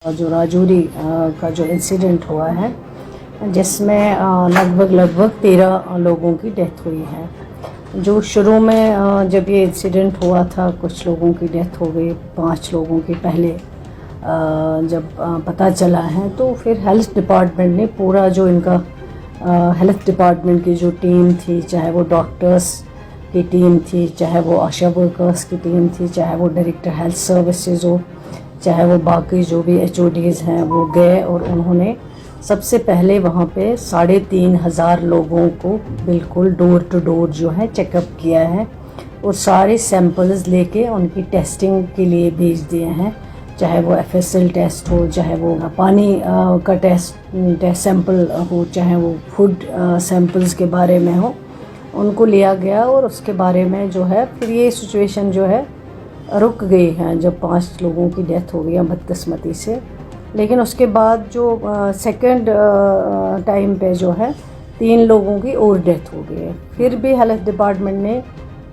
जो राजौरी का जो इंसिडेंट हुआ है, जिसमें लगभग 13 लोगों की डेथ हुई है। जो शुरू में जब ये इंसिडेंट हुआ था, कुछ लोगों की डेथ हो गई, 5 लोगों की पहले जब पता चला है, तो फिर हेल्थ डिपार्टमेंट ने पूरा जो इनका हेल्थ डिपार्टमेंट की जो टीम थी, चाहे वो डॉक्टर्स की टीम थी, चाहे वो आशा वर्कर्स की टीम थी, चाहे वो डायरेक्टर हेल्थ सर्विसेज हो, चाहे वो बाकी जो भी HODs हैं, वो गए और उन्होंने सबसे पहले वहाँ पे 3,500 लोगों को बिल्कुल डोर टू डोर जो है चेकअप किया है और सारे सैंपल्स लेके उनकी टेस्टिंग के लिए भेज दिए हैं। चाहे वो FSL टेस्ट हो, चाहे वो पानी का टेस्ट सैंपल हो, चाहे वो फूड सैंपल्स के बारे में हो, उनको लिया गया और उसके बारे में जो है फिर ये सिचुएशन जो है रुक गई है जब 5 लोगों की डेथ हो गई बदकिस्मती से। लेकिन उसके बाद जो सेकंड टाइम पे जो है 3 लोगों की और डेथ हो गई है। फिर भी हेल्थ डिपार्टमेंट ने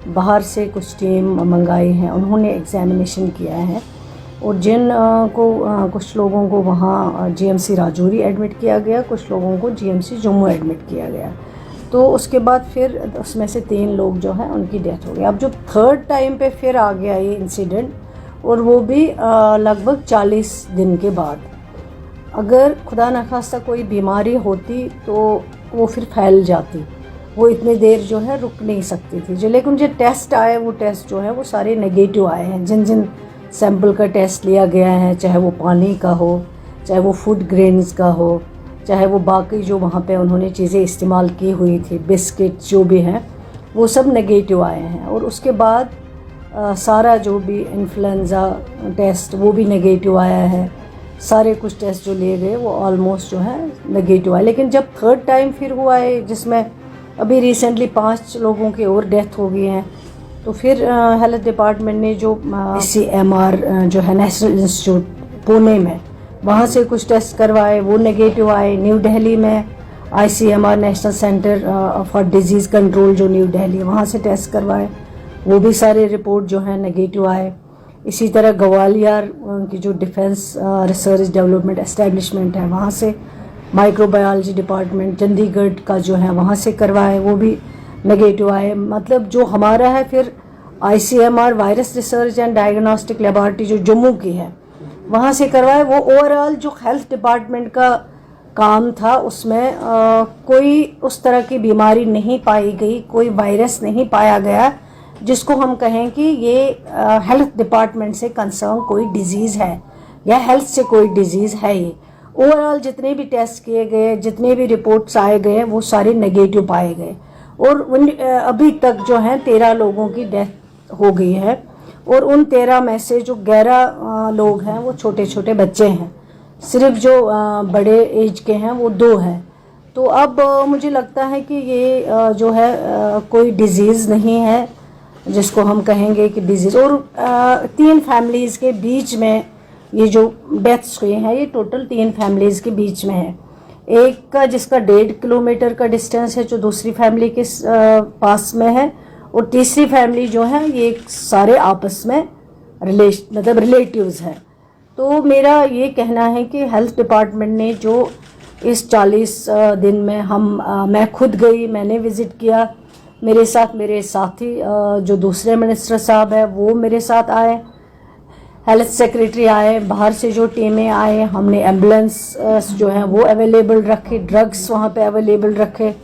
बाहर से कुछ टीम मंगाई है, उन्होंने एग्जामिनेशन किया है और कुछ लोगों को वहाँ GMC राजौरी एडमिट किया गया, कुछ लोगों को GMC जम्मू एडमिट किया गया। तो उसके बाद फिर उसमें से 3 लोग जो हैं उनकी डेथ हो गई। अब जो थर्ड टाइम पे फिर आ गया ये इंसिडेंट, और वो भी लगभग 40 दिन के बाद। अगर खुदा न खास्ता कोई बीमारी होती तो वो फिर फैल जाती, वो इतनी देर जो है रुक नहीं सकती थी। जो लेकिन जो टेस्ट आए, वो टेस्ट जो है वो सारे नेगेटिव आए हैं। जिन जिन सैंपल का टेस्ट लिया गया है, चाहे वो पानी का हो, चाहे वो फूड ग्रेन्स का हो, चाहे वो बाकी जो वहाँ पे उन्होंने चीज़ें इस्तेमाल की हुई थी, बिस्किट जो भी हैं, वो सब नेगेटिव आए हैं। और उसके बाद सारा जो भी इन्फ्लुएंज़ा टेस्ट वो भी नेगेटिव आया है। सारे कुछ टेस्ट जो लिए गए वो ऑलमोस्ट जो है नेगेटिव आए। लेकिन जब थर्ड टाइम फिर हुआ है, जिसमें अभी रिसेंटली 5 लोगों की और डेथ हो गई हैं, तो फिर हेल्थ डिपार्टमेंट ने जो ICMR जो है नेशनल इंस्टीट्यूट पुणे में, वहाँ से कुछ टेस्ट करवाए, वो नेगेटिव आए। न्यू दिल्ली में ICMR national centre for disease control जो न्यू दिल्ली, वहाँ से टेस्ट करवाए, वो भी सारे रिपोर्ट जो है नेगेटिव आए। इसी तरह ग्वालियर की जो डिफेंस रिसर्च डेवलपमेंट एस्टेब्लिशमेंट है, वहाँ से माइक्रोबायोलॉजी डिपार्टमेंट चंडीगढ़ का जो है वहाँ से करवाए, वो भी नेगेटिव आए। मतलब जो हमारा है फिर ICMR virus research and diagnostic laboratory जो जम्मू की है, वहाँ से करवाए। वो ओवरऑल जो हेल्थ डिपार्टमेंट का काम था, उसमें कोई उस तरह की बीमारी नहीं पाई गई, कोई वायरस नहीं पाया गया जिसको हम कहें कि ये हेल्थ डिपार्टमेंट से कंसर्न कोई डिजीज़ है या हेल्थ से कोई डिजीज़ है। ये ओवरऑल जितने भी टेस्ट किए गए, जितने भी रिपोर्ट्स आए गए, वो सारे नेगेटिव पाए गए। और अभी तक जो है 13 लोगों की डेथ हो गई है और उन 13 में से जो 11 लोग हैं वो छोटे छोटे बच्चे हैं। सिर्फ जो बड़े एज के हैं वो 2 हैं। तो अब मुझे लगता है कि ये जो है कोई डिजीज़ नहीं है जिसको हम कहेंगे कि डिजीज़। और 3 फैमिलीज़ के बीच में ये जो डेथ्स हुई हैं, ये टोटल 3 फैमिलीज़ के बीच में है। एक का जिसका 1.5 किलोमीटर का डिस्टेंस है, जो दूसरी फैमिली के पास में है, और तीसरी फैमिली जो है ये सारे आपस में रिलेटिव्स हैं। तो मेरा ये कहना है कि हेल्थ डिपार्टमेंट ने जो इस 40 दिन में मैं खुद गई, मैंने विज़िट किया, मेरे साथ मेरे साथी जो दूसरे मिनिस्टर साहब है वो मेरे साथ आए, हेल्थ सेक्रेटरी आए, बाहर से जो टीमें आए, हमने एम्बुलेंस जो है वो अवेलेबल रखे, ड्रग्स वहाँ पे अवेलेबल रखे,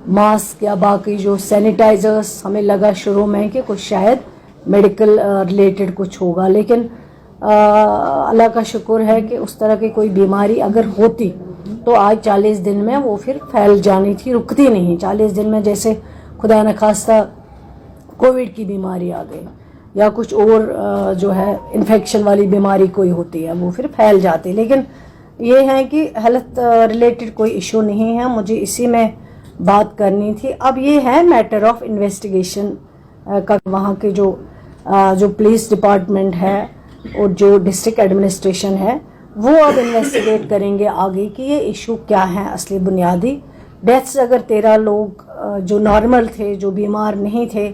मास्क या बाकी जो सैनिटाइजर्स। हमें लगा शुरू में कि कुछ शायद मेडिकल रिलेटेड कुछ होगा, लेकिन अल्लाह का शुक्र है कि उस तरह की कोई बीमारी अगर होती तो आज 40 दिन में वो फिर फैल जानी थी, रुकती नहीं। 40 दिन में जैसे खुदा न खास्ता कोविड की बीमारी आ गई या कुछ और जो है इन्फेक्शन वाली बीमारी कोई होती है, वो फिर फैल जाती। लेकिन ये है कि हेल्थ रिलेटेड कोई इशू नहीं है, मुझे इसी में बात करनी थी। अब ये है मैटर ऑफ इन्वेस्टिगेशन का, वहाँ के जो पुलिस डिपार्टमेंट है और जो डिस्ट्रिक्ट एडमिनिस्ट्रेशन है, वो अब इन्वेस्टिगेट करेंगे आगे कि ये इशू क्या है असली बुनियादी। डेथ्स अगर 13 लोग जो नॉर्मल थे, जो बीमार नहीं थे,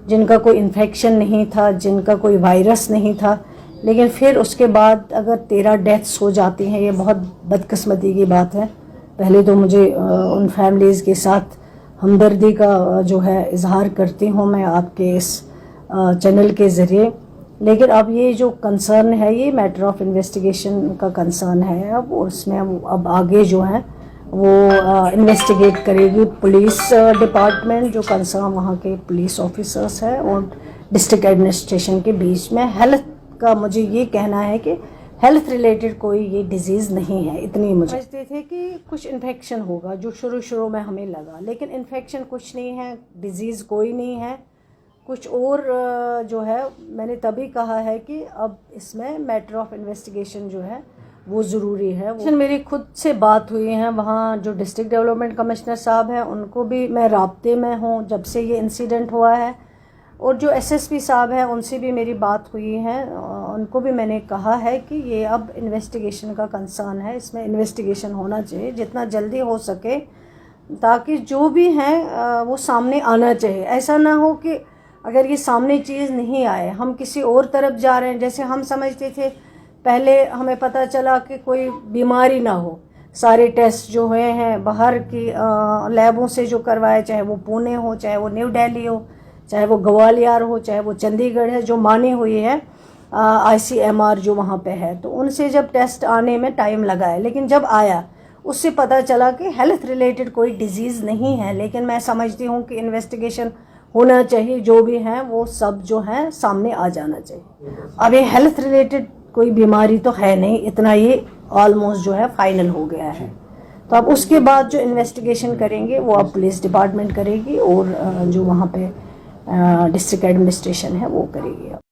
जिनका कोई इन्फेक्शन नहीं था, जिनका कोई वायरस नहीं था, लेकिन फिर उसके बाद अगर 13 डेथ्स हो जाती हैं, ये बहुत बदकिस्मती की बात है। पहले तो मुझे उन फैमिलीज़ के साथ हमदर्दी का जो है इजहार करती हूँ मैं आपके इस चैनल के ज़रिए। लेकिन अब ये जो कंसर्न है, ये मैटर ऑफ इन्वेस्टिगेशन का कंसर्न है अब, और उसमें अब आगे जो है वो इन्वेस्टिगेट करेगी पुलिस डिपार्टमेंट, जो कंसर्न वहाँ के पुलिस ऑफिसर्स हैं और डिस्ट्रिक्ट एडमिनिस्ट्रेशन के बीच में। हेल्थ का मुझे ये कहना है कि हेल्थ रिलेटेड कोई ये डिजीज़ नहीं है, इतनी मुझे समझते थे कि कुछ इन्फेक्शन होगा जो शुरू में हमें लगा, लेकिन इन्फेक्शन कुछ नहीं है, डिजीज़ कोई नहीं है, कुछ और जो है। मैंने तभी कहा है कि अब इसमें मैटर ऑफ इन्वेस्टिगेशन जो है वो ज़रूरी है। मेरी खुद से बात हुई है, वहाँ जो डिस्ट्रिक्ट डेवलपमेंट कमिश्नर साहब हैं उनको भी मैं राब्ते में हूँ जब से ये इंसिडेंट हुआ है, और जो एसएसपी साहब हैं उनसे भी मेरी बात हुई है। उनको भी मैंने कहा है कि ये अब इन्वेस्टिगेशन का कंसर्न है, इसमें इन्वेस्टिगेशन होना चाहिए जितना जल्दी हो सके, ताकि जो भी हैं वो सामने आना चाहिए। ऐसा ना हो कि अगर ये सामने चीज़ नहीं आए, हम किसी और तरफ जा रहे हैं। जैसे हम समझते थे पहले, हमें पता चला कि कोई बीमारी ना हो, सारे टेस्ट जो हुए हैं बाहर की लैबों से जो करवाए, चाहे वो पुणे हो, चाहे वो न्यू दिल्ली हो, चाहे वो ग्वालियर हो, चाहे वो चंडीगढ़ है, जो मानी हुई है ICMR जो वहाँ पे है, तो उनसे जब टेस्ट आने में टाइम लगा है, लेकिन जब आया उससे पता चला कि हेल्थ रिलेटेड कोई डिजीज़ नहीं है। लेकिन मैं समझती हूँ कि इन्वेस्टिगेशन होना चाहिए, जो भी हैं वो सब जो है सामने आ जाना चाहिए। अब ये हेल्थ रिलेटेड कोई बीमारी तो है नहीं, इतना ये ऑलमोस्ट जो है फाइनल हो गया है। तो अब उसके बाद जो इन्वेस्टिगेशन करेंगे वो अब पुलिस डिपार्टमेंट करेगी, और जो वहाँ पे डिस्ट्रिक्ट एडमिनिस्ट्रेशन है वो करेगी।